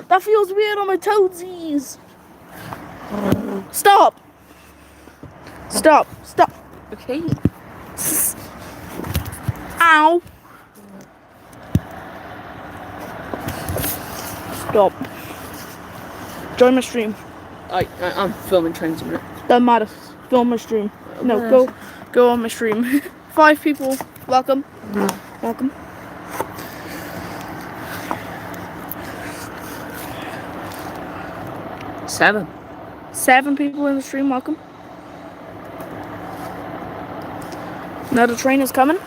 That feels weird on my toesies. Stop. Stop. Stop. Okay. Ow. Stop. Join my stream. I'm filming trains a minute. Doesn't matter. Film my stream. No, go on my stream. 5 people. Welcome. Welcome. Seven people in the stream. Welcome. Now the train is coming.